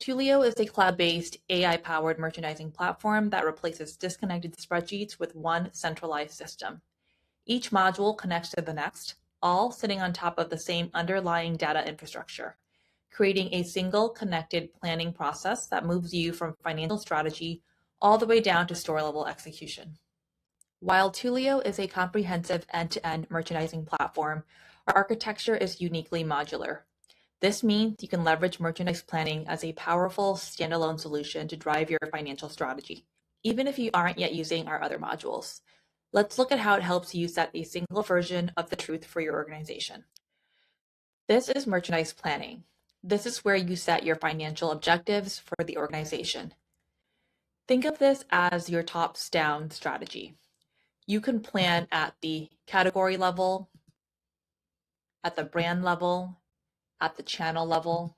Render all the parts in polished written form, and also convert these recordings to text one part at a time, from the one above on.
Toolio is a cloud-based, AI-powered merchandising platform that replaces disconnected spreadsheets with one centralized system. Each module connects to the next, all sitting on top of the same underlying data infrastructure, creating a single connected planning process that moves you from financial strategy all the way down to store-level execution. While Toolio is a comprehensive end-to-end merchandising platform, our architecture is uniquely modular. This means you can leverage merchandise planning as a powerful standalone solution to drive your financial strategy, even if you aren't yet using our other modules. Let's look at how it helps you set a single version of the truth for your organization. This is merchandise planning. This is where you set your financial objectives for the organization. Think of this as your tops-down strategy. You can plan at the category level, at the brand level, at the channel level.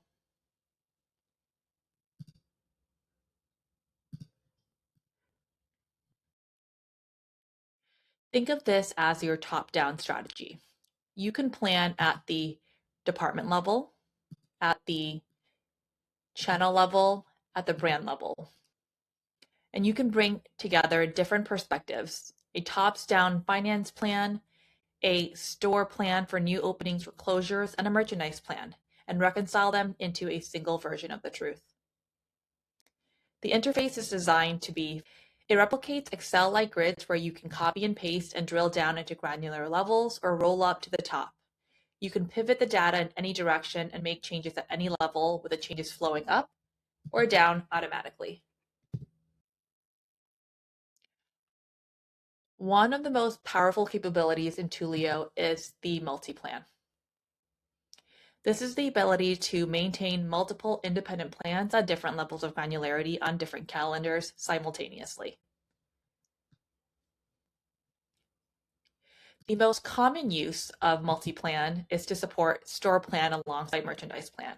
Think of this as your top-down strategy. You can plan at the department level, at the channel level, at the brand level. And you can bring together different perspectives, a tops-down finance plan, a store plan for new openings or closures, and a merchandise plan, and reconcile them into a single version of the truth. The interface is designed to be, it replicates Excel-like grids where you can copy and paste and drill down into granular levels or roll up to the top. You can pivot the data in any direction and make changes at any level with the changes flowing up or down automatically. One of the most powerful capabilities in Toolio is the multi-plan. This is the ability to maintain multiple independent plans at different levels of granularity on different calendars simultaneously. The most common use of multi-plan is to support store plan alongside merchandise plan.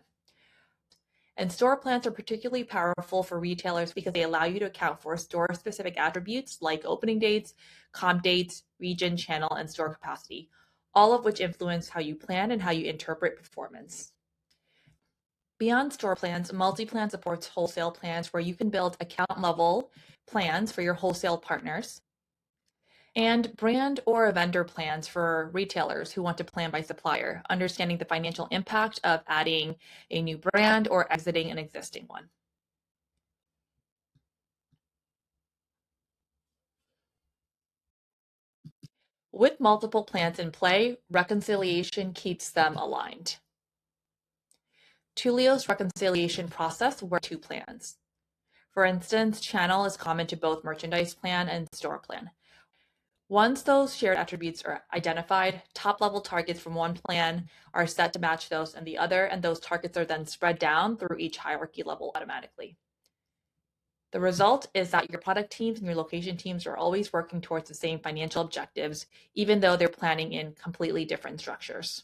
And store plans are particularly powerful for retailers because they allow you to account for store-specific attributes like opening dates, comp dates, region, channel, and store capacity, all of which influence how you plan and how you interpret performance. Beyond store plans, multi-plan supports wholesale plans where you can build account-level plans for your wholesale partners, and brand or vendor plans for retailers who want to plan by supplier, understanding the financial impact of adding a new brand or exiting an existing one. With multiple plans in play, reconciliation keeps them aligned. Tulio's reconciliation process works two plans. For instance, channel is common to both merchandise plan and store plan. Once those shared attributes are identified, top-level targets from one plan are set to match those in the other, and those targets are then spread down through each hierarchy level automatically. The result is that your product teams and your location teams are always working towards the same financial objectives, even though they're planning in completely different structures.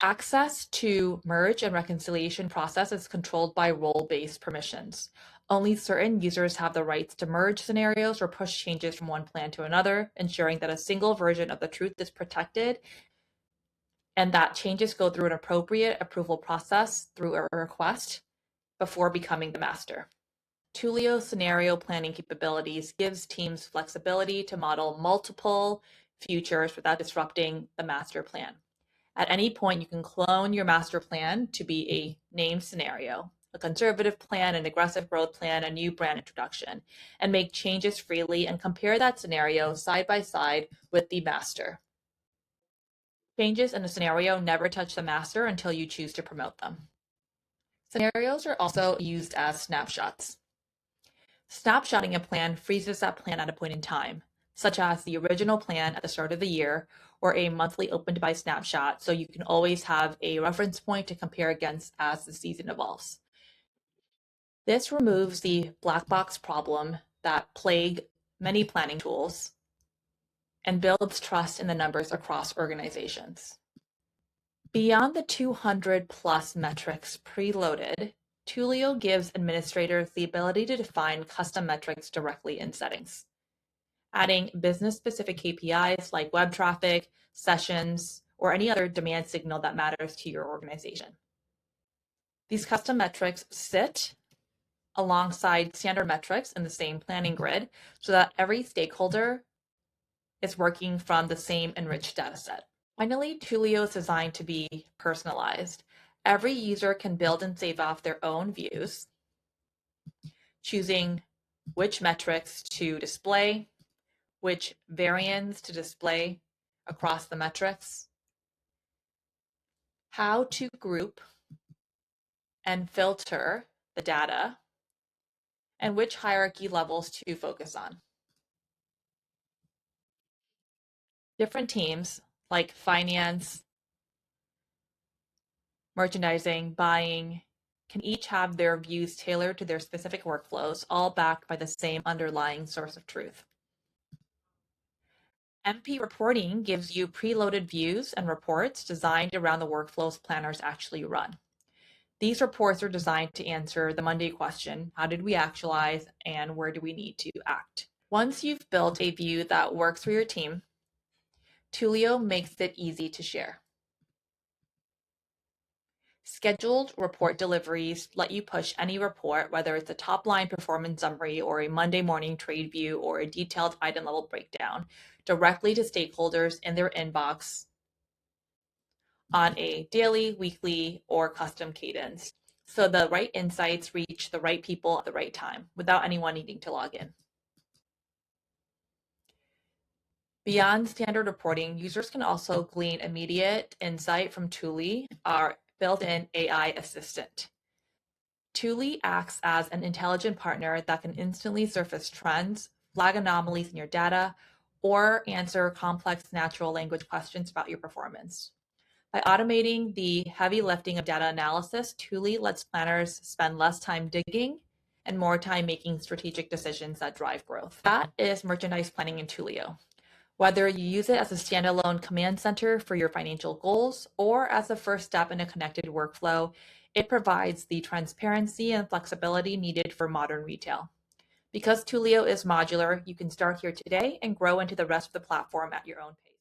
Access to merge and reconciliation process is controlled by role-based permissions. Only certain users have the rights to merge scenarios or push changes from one plan to another, ensuring that a single version of the truth is protected and that changes go through an appropriate approval process through a request before becoming the master. Tulio scenario planning capabilities gives teams flexibility to model multiple futures without disrupting the master plan. At any point, you can clone your master plan to be a named scenario, a conservative plan, an aggressive growth plan, a new brand introduction, and make changes freely and compare that scenario side by side with the master. Changes in a scenario never touch the master until you choose to promote them. Scenarios are also used as snapshots. Snapshotting a plan freezes that plan at a point in time, such as the original plan at the start of the year or a monthly open to buy snapshot, so you can always have a reference point to compare against as the season evolves. This removes the black box problem that plague many planning tools and builds trust in the numbers across organizations. Beyond the 200 plus metrics preloaded, Toolio gives administrators the ability to define custom metrics directly in settings. Adding business-specific KPIs like web traffic, sessions, or any other demand signal that matters to your organization. These custom metrics sit alongside standard metrics in the same planning grid so that every stakeholder is working from the same enriched dataset. Finally, Toolio is designed to be personalized. Every user can build and save off their own views, choosing which metrics to display, which variants to display across the metrics, how to group and filter the data, and which hierarchy levels to focus on. Different teams like finance, merchandising, buying, can each have their views tailored to their specific workflows, all backed by the same underlying source of truth. MP reporting gives you preloaded views and reports designed around the workflows planners actually run. These reports are designed to answer the Monday question, how did we actualize and where do we need to act? Once you've built a view that works for your team, Toolio makes it easy to share. Scheduled report deliveries let you push any report, whether it's a top-line performance summary or a Monday morning trade view or a detailed item-level breakdown, directly to stakeholders in their inbox on a daily, weekly, or custom cadence, so the right insights reach the right people at the right time without anyone needing to log in. Beyond standard reporting, users can also glean immediate insight from Tuli, our built-in AI assistant. Tuli acts as an intelligent partner that can instantly surface trends, flag anomalies in your data, or answer complex natural language questions about your performance. By automating the heavy lifting of data analysis, Tuli lets planners spend less time digging and more time making strategic decisions that drive growth. That is merchandise planning in Toolio. Whether you use it as a standalone command center for your financial goals or as a first step in a connected workflow, it provides the transparency and flexibility needed for modern retail. Because Toolio is modular, you can start here today and grow into the rest of the platform at your own pace.